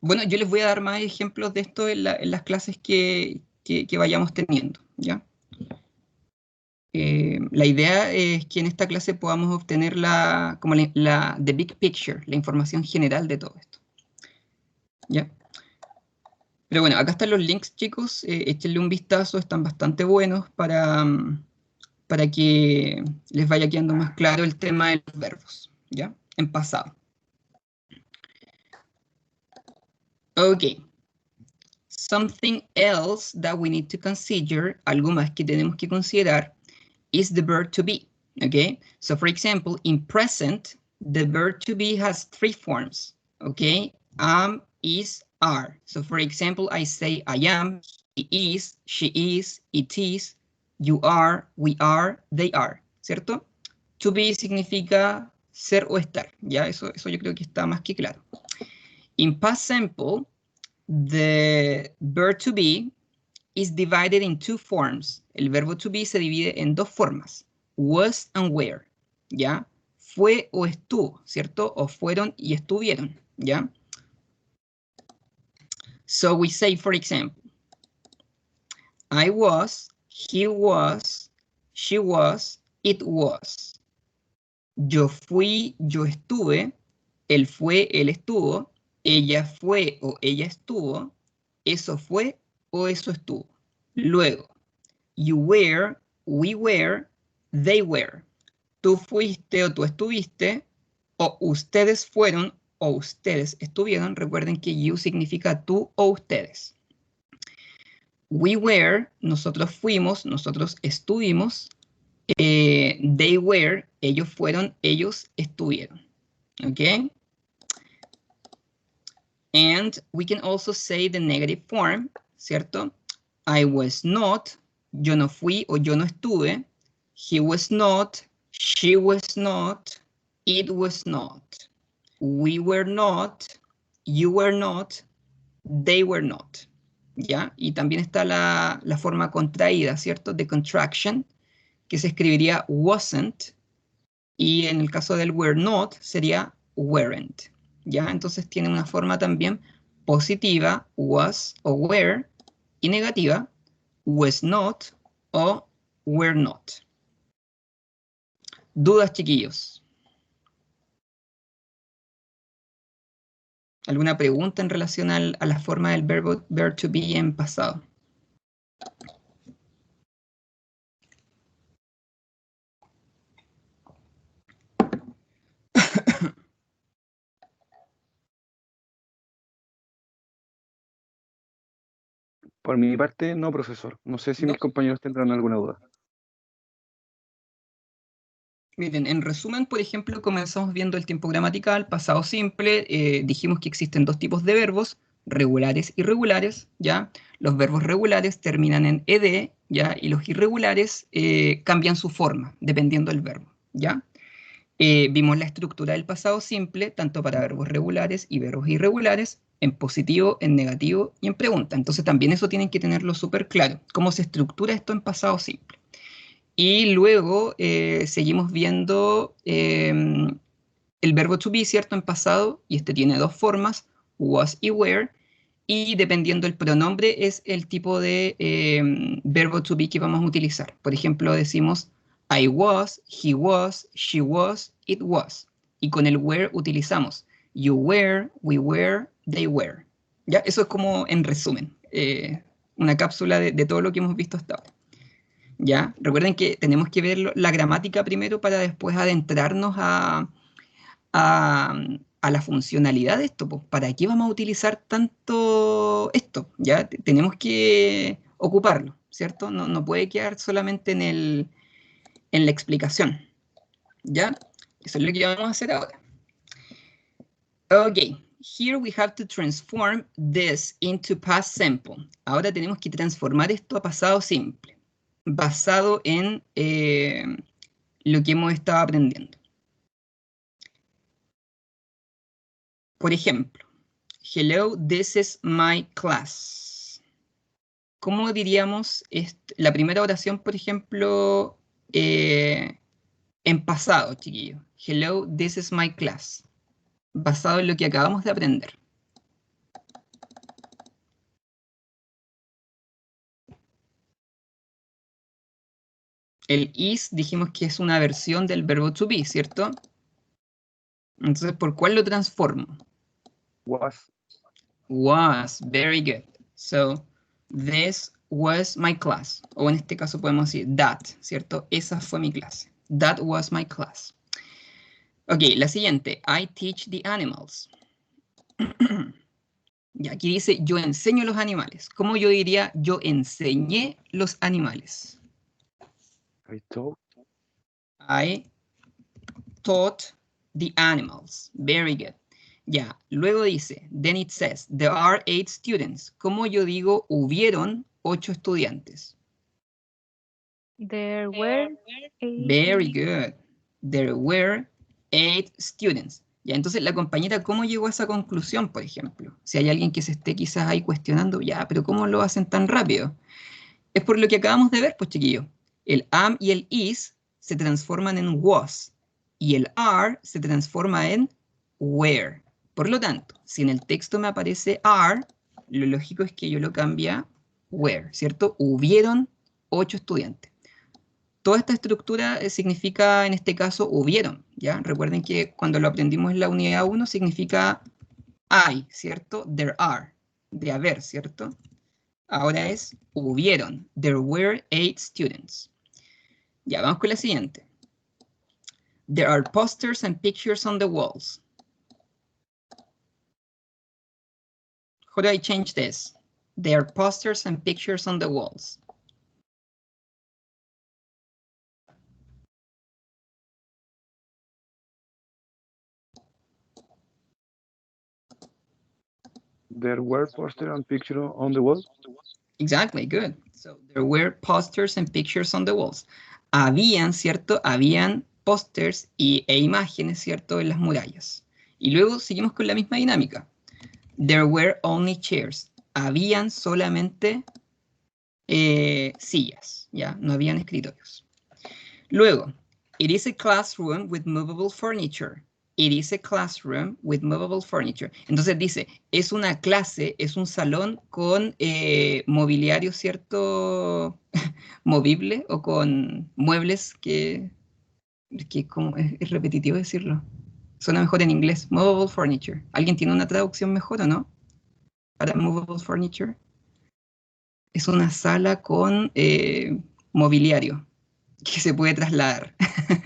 Bueno, yo les voy a dar más ejemplos de esto en las clases que vayamos teniendo, ¿ya? La idea es que en esta clase podamos obtener the big picture, la información general de todo esto, ¿ya? Pero bueno, acá están los links, chicos, échenle un vistazo, están bastante buenos para que les vaya quedando más claro el tema de los verbos, ¿ya? En pasado. Ok. Something else that we need to consider, algo más que tenemos que considerar, is the verb to be, okay? So for example, in present, the verb to be has 3 forms, okay? Am, is, are. So for example, I say I am, he is, she is, it is, you are, we are, they are, ¿cierto? To be significa ser o estar, ¿ya? Eso yo creo que está más que claro. In past simple, the verb to be is divided in 2 forms. El verbo to be se divide en 2 formas. Was and were, ¿ya? Fue o estuvo, ¿cierto? O fueron y estuvieron, ¿ya? So we say, for example, I was, he was, she was, it was. Yo fui, yo estuve, él fue, él estuvo, ella fue o ella estuvo, eso fue o eso estuvo. Luego, you were, we were, they were. Tú fuiste o tú estuviste, o ustedes fueron o ustedes estuvieron. Recuerden que you significa tú o ustedes. We were, nosotros fuimos, nosotros estuvimos. They were, ellos fueron, ellos estuvieron. Okay? And we can also say the negative form, ¿cierto? I was not, yo no fui o yo no estuve. He was not, she was not, it was not. We were not, you were not, they were not. ¿Ya? Y también está la forma contraída, ¿cierto? The contraction, que se escribiría wasn't. Y en el caso del were not, sería weren't. ¿Ya? Entonces tiene una forma también positiva, was o were, y negativa, was not o were not. ¿Dudas, chiquillos? ¿Alguna pregunta en relación a la forma del verbo verb to be en pasado? Por mi parte, no, profesor. No sé si ¿No? mis compañeros tendrán alguna duda. Miren, en resumen, por ejemplo, comenzamos viendo el tiempo gramatical, pasado simple, dijimos que existen 2 tipos de verbos, regulares y irregulares, ¿ya? Los verbos regulares terminan en ed, ¿ya? Y los irregulares cambian su forma, dependiendo del verbo, ¿ya? Vimos la estructura del pasado simple, tanto para verbos regulares y verbos irregulares, en positivo, en negativo y en pregunta. Entonces también eso tienen que tenerlo súper claro, cómo se estructura esto en pasado simple. Y luego seguimos viendo el verbo to be, ¿cierto? En pasado, y este tiene 2 formas, was y were, y dependiendo del pronombre es el tipo de verbo to be que vamos a utilizar. Por ejemplo, decimos I was, he was, she was, it was. Y con el were utilizamos you were, we were, they were. ¿Ya? Eso es como en resumen, una cápsula de todo lo que hemos visto hasta ahora. ¿Ya? Recuerden que tenemos que ver la gramática primero para después adentrarnos a la funcionalidad de esto. Pues, ¿para qué vamos a utilizar tanto esto? ¿Ya? Tenemos que ocuparlo, ¿cierto? No puede quedar solamente en la explicación. ¿Ya? Eso es lo que vamos a hacer ahora. Ok, here we have to transform this into past simple. Ahora tenemos que transformar esto a pasado simple, basado en lo que hemos estado aprendiendo. Por ejemplo, hello, this is my class. ¿Cómo diríamos la primera oración, por ejemplo, en pasado, chiquillos? Hello, this is my class. Basado en lo que acabamos de aprender. El is dijimos que es una versión del verbo to be, ¿cierto? Entonces, ¿por cuál lo transformo? Was. Was, very good. So, this was my class. O en este caso podemos decir that, ¿cierto? Esa fue mi clase. That was my class. Ok, la siguiente. I teach the animals. Y aquí dice, yo enseño los animales. ¿Cómo yo diría, yo enseñé los animales? I taught. I taught the animals. Very good. Ya, luego dice, then it says, there are 8 students. ¿Cómo yo digo, hubieron 8 estudiantes? There were 8. Very good. There were 8 students. Ya, entonces la compañera, ¿cómo llegó a esa conclusión, por ejemplo? Si hay alguien que se esté quizás ahí cuestionando, ya, pero ¿cómo lo hacen tan rápido? Es por lo que acabamos de ver, pues, chiquillos. El am y el is se transforman en was. Y el are se transforma en were. Por lo tanto, si en el texto me aparece are, lo lógico es que yo lo cambie a were, ¿cierto? Hubieron 8 estudiantes. Toda esta estructura significa, en este caso, hubieron, ¿ya? Recuerden que cuando lo aprendimos en la unidad 1 significa hay, ¿cierto? There are, de haber, ¿cierto? Ahora es hubieron. There were 8 students. Ya, vamos con la siguiente. There are posters and pictures on the walls. How do I change this? There are posters and pictures on the walls. There were posters and pictures on the wall. Exactly, good. So there were posters and pictures on the walls. Habían, ¿cierto? Habían pósters e imágenes, ¿cierto? En las murallas. Y luego seguimos con la misma dinámica. There were only chairs. Habían solamente sillas, ¿ya? No habían escritorios. Luego, it is a classroom with movable furniture. It is a classroom with movable furniture. Entonces dice, es una clase, es un salón con mobiliario, ¿cierto? Movible o con muebles que como es repetitivo decirlo. Suena mejor en inglés. Movable furniture. ¿Alguien tiene una traducción mejor o no? Para movable furniture. Es una sala con mobiliario que se puede trasladar.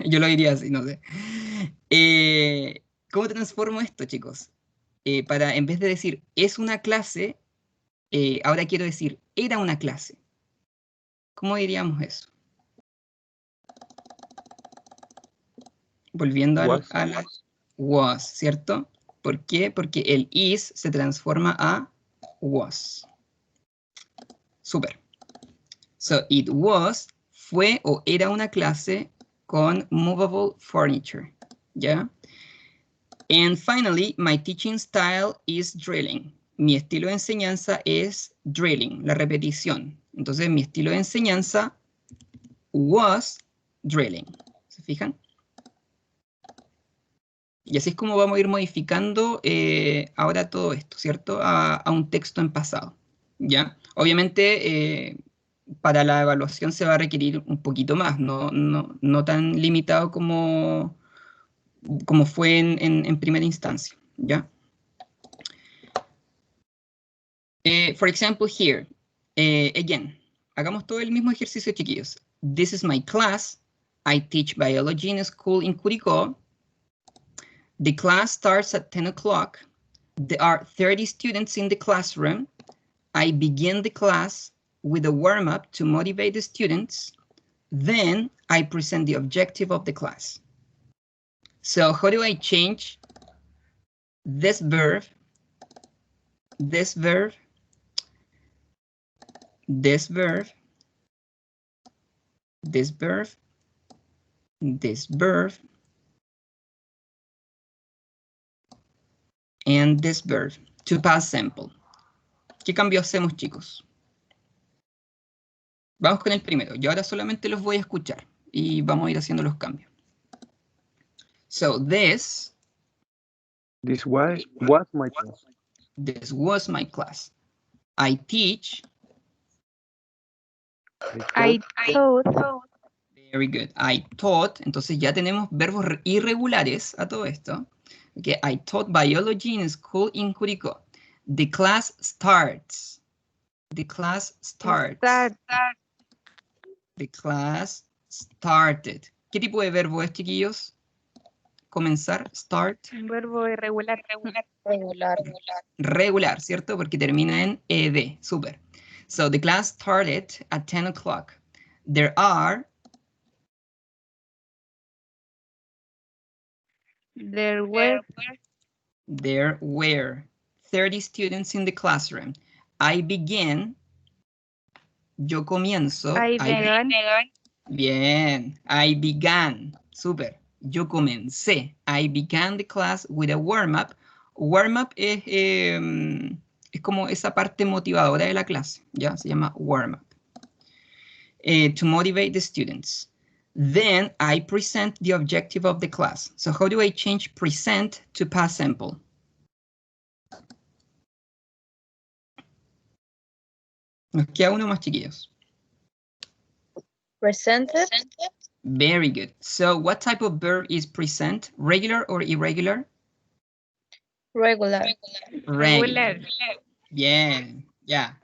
Yo lo diría así, no sé. ¿Cómo transformo esto, chicos? Para, en vez de decir, es una clase, ahora quiero decir, era una clase. ¿Cómo diríamos eso? Volviendo a la was, ¿cierto? ¿Por qué? Porque el is se transforma a was. Súper. So, it was, fue o era una clase con movable furniture. ¿Ya? And finally, my teaching style is drilling. Mi estilo de enseñanza es drilling, la repetición. Entonces, mi estilo de enseñanza was drilling. ¿Se fijan? Y así es como vamos a ir modificando ahora todo esto, ¿cierto? A un texto en pasado, ¿ya? Obviamente, para la evaluación se va a requerir un poquito más, no tan limitado como fue en primera instancia, ¿ya? For example, here, again, hagamos todo el mismo ejercicio, chiquillos. This is my class. I teach biology in a school in Curicó. The class starts at 10 o'clock. There are 30 students in the classroom. I begin the class with a warm-up to motivate the students. Then I present the objective of the class. So how do I change this verb this verb, this verb, this verb, this verb, and this verb to past simple. ¿Qué cambio hacemos, chicos? Vamos con el primero. Yo ahora solamente los voy a escuchar y vamos a ir haciendo los cambios. So this was my class. This was my class. I teach. I taught. Very good. I taught. Entonces ya tenemos verbos irregulares a todo esto. Okay. I taught biology in school in Curicó. The class starts. The class starts. The class started. ¿Qué tipo de verbo es, chiquillos? Comenzar, start. Un verbo irregular. Regular, ¿cierto? Porque termina en ed. Súper. So the class started at 10 o'clock. There were 30 students in the classroom. I began. Yo comienzo. Bien. I began. Súper. Yo comencé. I began the class with a warm-up. Warm-up es como esa parte motivadora de la clase. ¿Ya? Se llama warm-up. To motivate the students. Then I present the objective of the class. So how do I change present to past simple? Nos queda uno más, chiquillos. Presented. Very good. So what type of verb is present? Regular or irregular? Regular. Regular. Bien, ya.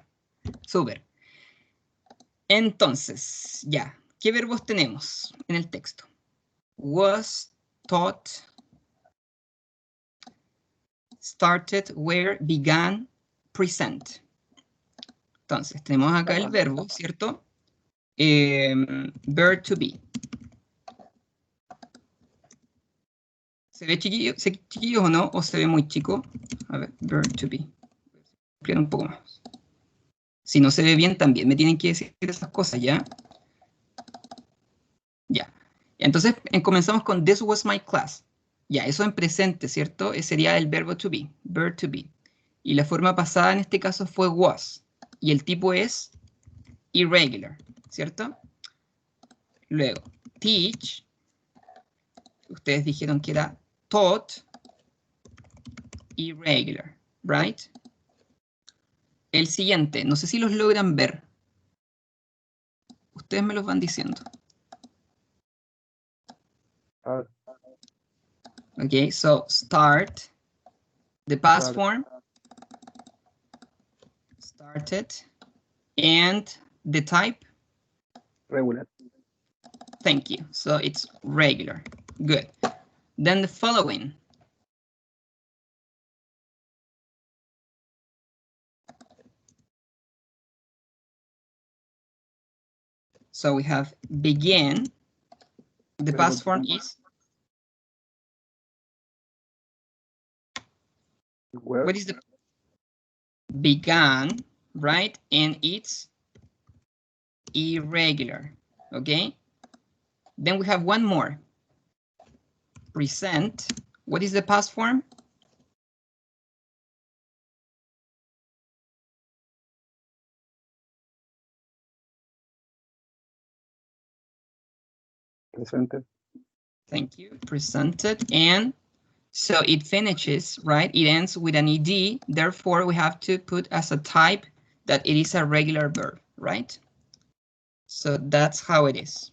Súper. Entonces, ya. ¿Qué verbos tenemos en el texto? Was, taught, started, were, began, present. Entonces, tenemos acá el verbo, ¿cierto? Verb to be. ¿Se ve chiquillo o no? ¿O se ve muy chico? A ver, verb to be. Ampliar un poco más. Si no se ve bien también, me tienen que decir esas cosas, ¿ya? Ya. Entonces, comenzamos con this was my class. Ya, eso en presente, ¿cierto? Ese sería el verbo to be, verb to be. Y la forma pasada en este caso fue was. Y el tipo es irregular, ¿cierto? Luego, teach. Ustedes dijeron que era taught, irregular, right? El siguiente, no sé si los logran ver. Ustedes me los van diciendo. Okay, so start, the past form, started, and the type? Regular. Thank you. So it's regular. Good. Then the following. So we have begin. The past form is? What is the began, right? And it's irregular, okay? Then we have one more. Present. What is the past form? Presented. Thank you. Presented. And so it finishes, right? It ends with an ed. Therefore, we have to put as a type that it is a regular verb, right? So that's how it is.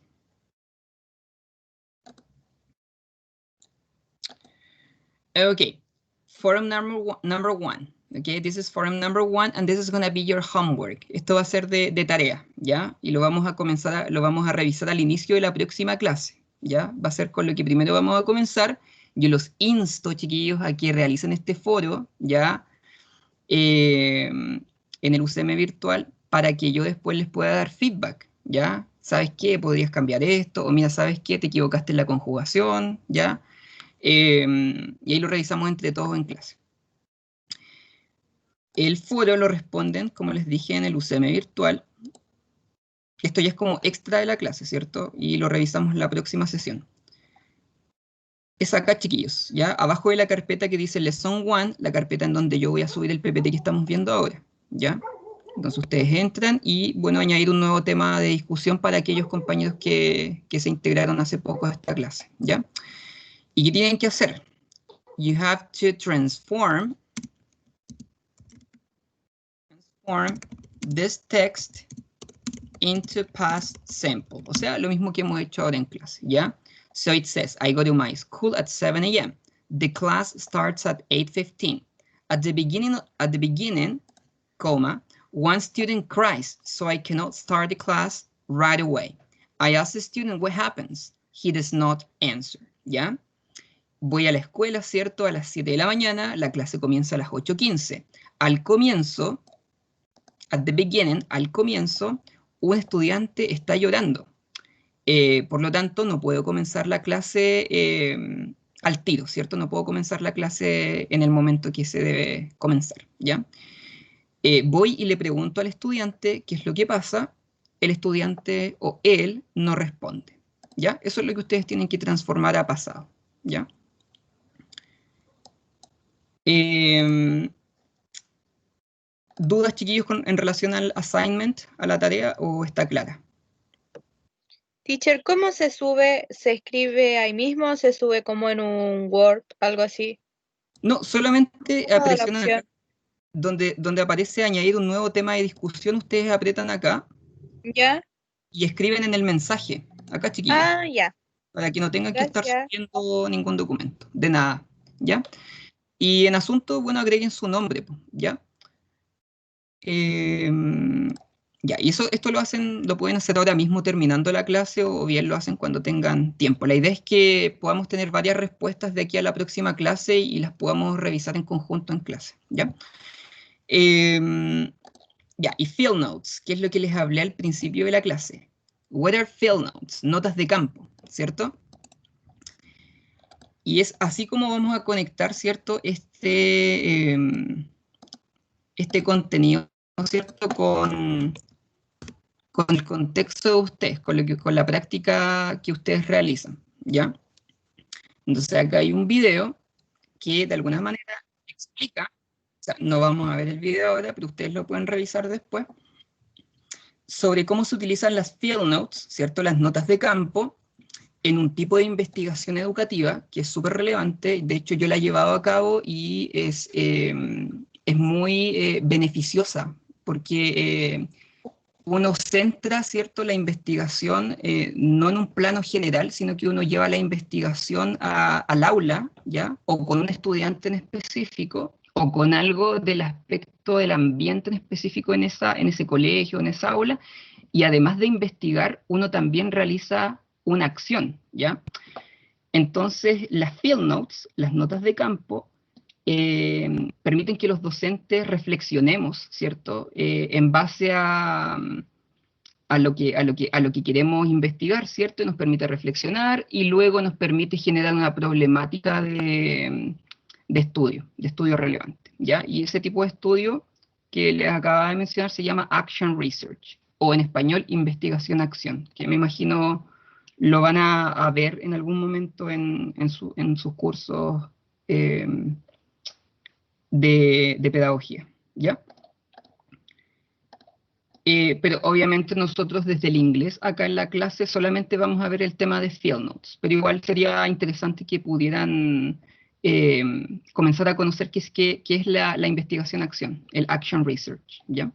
Okay, forum number one. Okay, this is forum number one, and this is going to be your homework. Esto va a ser de tarea, ¿ya? Y lo vamos a revisar al inicio de la próxima clase, ¿ya? Va a ser con lo que primero vamos a comenzar. Yo los insto, chiquillos, a que realicen este foro, ¿ya? En el UCM virtual, para que yo después les pueda dar feedback, ¿ya? ¿Sabes qué? Podrías cambiar esto, o mira, ¿sabes qué? Te equivocaste en la conjugación, ¿ya? Y ahí lo revisamos entre todos en clase. El foro lo responden, como les dije, en el UCM virtual. Esto ya es como extra de la clase, ¿cierto? Y lo revisamos en la próxima sesión. Es acá, chiquillos, ¿ya? Abajo de la carpeta que dice Lesson 1, la carpeta en donde yo voy a subir el PPT que estamos viendo ahora, ¿ya? Entonces ustedes entran y, bueno, añadir un nuevo tema de discusión para aquellos compañeros que se integraron hace poco a esta clase, ¿ya? ¿Y qué tienen que hacer? You have to transform this text into past simple. O sea, lo mismo que hemos hecho ahora en clase, ¿ya? So it says, I go to my school at 7 a.m. The class starts at 8:15. At the beginning, comma, one student cries, so I cannot start the class right away. I ask the student what happens. He does not answer, ¿ya? Voy a la escuela, ¿cierto? A las 7 de la mañana, la clase comienza a las 8:15. Al comienzo, at the beginning, al comienzo, un estudiante está llorando. Por lo tanto, no puedo comenzar la clase al tiro, ¿cierto? No puedo comenzar la clase en el momento que se debe comenzar, ¿ya? Voy y le pregunto al estudiante qué es lo que pasa. El estudiante o él no responde, ¿ya? Eso es lo que ustedes tienen que transformar a pasado, ¿ya? ¿Dudas, chiquillos, en relación al assignment, a la tarea, o está clara? Teacher, ¿cómo se sube? ¿Se escribe ahí mismo? ¿Se sube como en un Word, algo así? No, solamente ¿Cómo da la presionan opción? acá, donde aparece añadir un nuevo tema de discusión, ustedes aprietan acá ¿Ya? y escriben en el mensaje, acá, chiquillos, Ah, ya. para que no tengan que estar Gracias. subiendo ningún documento, de nada, ¿ya? Y en asunto, bueno, agreguen su nombre, ¿ya? Ya, y esto lo pueden hacer ahora mismo terminando la clase o bien lo hacen cuando tengan tiempo. La idea es que podamos tener varias respuestas de aquí a la próxima clase y las podamos revisar en conjunto en clase, ¿ya? Ya, y field notes, que es lo que les hablé al principio de la clase. What are field notes? Notas de campo, ¿cierto? Y es así como vamos a conectar, ¿cierto? Este contenido, ¿cierto? Con el contexto de ustedes, con la práctica que ustedes realizan, ¿ya? Entonces acá hay un video que de alguna manera explica, o sea, no vamos a ver el video ahora, pero ustedes lo pueden revisar después, sobre cómo se utilizan las field notes, ¿cierto? Las notas de campo, en un tipo de investigación educativa que es súper relevante. De hecho, yo la he llevado a cabo y es muy beneficiosa, porque uno centra, ¿cierto?, la investigación no en un plano general, sino que uno lleva la investigación al aula, ¿ya? O con un estudiante en específico, o con algo del aspecto del ambiente en específico en ese colegio, en esa aula, y además de investigar, uno también realiza una acción, ¿ya? Entonces, las field notes, las notas de campo, permiten que los docentes reflexionemos, ¿cierto? En base a lo que queremos investigar, ¿cierto? Y nos permite reflexionar y luego nos permite generar una problemática de estudio relevante, ¿ya? Y ese tipo de estudio que les acaba de mencionar se llama Action Research, o en español, investigación-acción, que me imagino lo van a ver en algún momento en sus cursos de pedagogía, ¿ya? Pero obviamente nosotros desde el inglés acá en la clase solamente vamos a ver el tema de field notes, pero igual sería interesante que pudieran comenzar a conocer qué es la investigación-acción, el action research, ¿ya?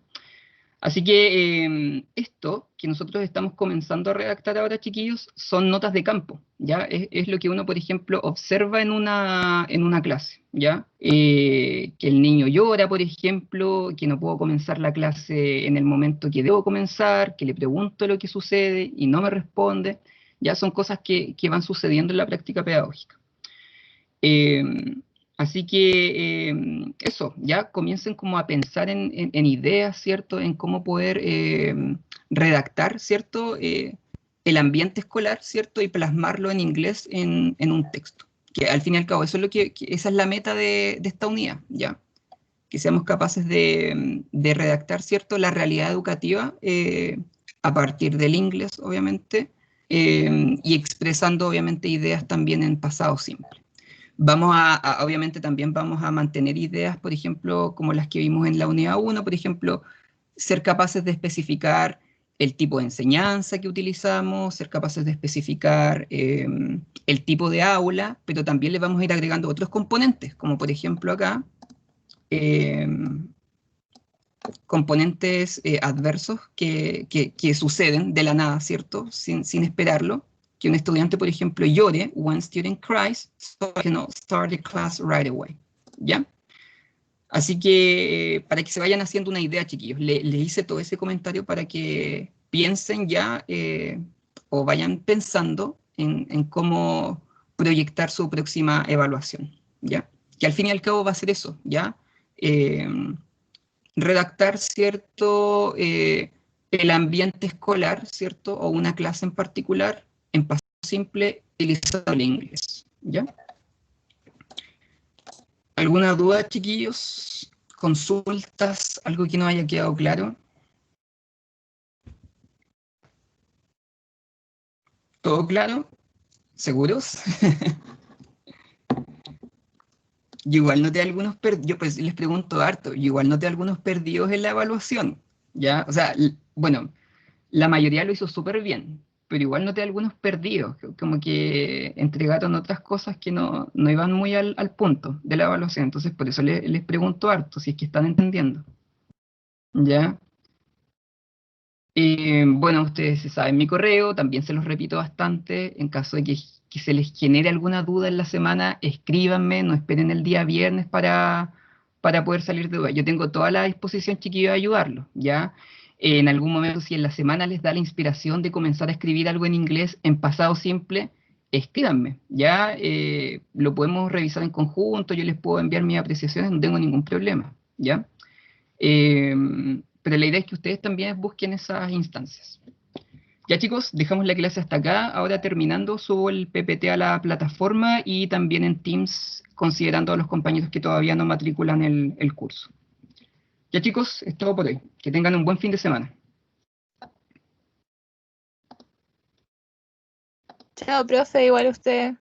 Así que esto que nosotros estamos comenzando a redactar ahora, chiquillos, son notas de campo, ¿ya? Es lo que uno, por ejemplo, observa en una clase, ¿ya? Que el niño llora, por ejemplo, que no puedo comenzar la clase en el momento que debo comenzar, que le pregunto lo que sucede y no me responde, ya son cosas que van sucediendo en la práctica pedagógica. Así que eso, ya comiencen como a pensar en ideas, ¿cierto? En cómo poder redactar, ¿cierto? El ambiente escolar, ¿cierto? Y plasmarlo en inglés en un texto. Que al fin y al cabo, eso es esa es la meta de esta unidad, ¿ya? que seamos capaces de redactar, ¿cierto?, la realidad educativa a partir del inglés, obviamente, y expresando, obviamente, ideas también en pasado simple. Obviamente también vamos a mantener ideas, por ejemplo, como las que vimos en la unidad 1, por ejemplo, ser capaces de especificar el tipo de enseñanza que utilizamos, ser capaces de especificar el tipo de aula, pero también le vamos a ir agregando otros componentes, como por ejemplo acá, componentes adversos que suceden de la nada, ¿cierto? Sin esperarlo. Que un estudiante, por ejemplo, llore, one student cries, so I cannot start the class right away, ¿ya? Así que para que se vayan haciendo una idea, chiquillos, les hice todo ese comentario para que piensen ya o vayan pensando en cómo proyectar su próxima evaluación, ¿ya? Que al fin y al cabo va a ser eso, ¿ya? Redactar, ¿cierto? El ambiente escolar, ¿cierto? O una clase en particular, en pasado simple, utilizando el inglés, ¿ya? ¿Alguna duda, chiquillos? ¿Consultas? ¿Algo que no haya quedado claro? ¿Todo claro? ¿Seguros? Yo igual noté algunos perdidos, yo pues les pregunto harto, yo igual noté algunos perdidos en la evaluación, ¿ya? O sea, bueno, la mayoría lo hizo súper bien, pero igual noté algunos perdidos, como que entregaron otras cosas que no iban muy al punto de la evaluación, entonces por eso les pregunto harto, si es que están entendiendo, ¿ya? Bueno, ustedes saben mi correo, también se los repito bastante, en caso de que se les genere alguna duda en la semana, escríbanme, no esperen el día viernes para poder salir de duda. Yo tengo toda la disposición, chiquillos, de ayudarlos, ¿ya? En algún momento, si en la semana les da la inspiración de comenzar a escribir algo en inglés en pasado simple, escríbanme, ¿ya? Lo podemos revisar en conjunto, yo les puedo enviar mis apreciaciones, no tengo ningún problema, ¿ya? Pero la idea es que ustedes también busquen esas instancias. Ya, chicos, dejamos la clase hasta acá. Ahora terminando, subo el PPT a la plataforma y también en Teams, considerando a los compañeros que todavía no matriculan el curso. Ya, chicos, es todo por hoy. Que tengan un buen fin de semana. Chao, profe, igual usted.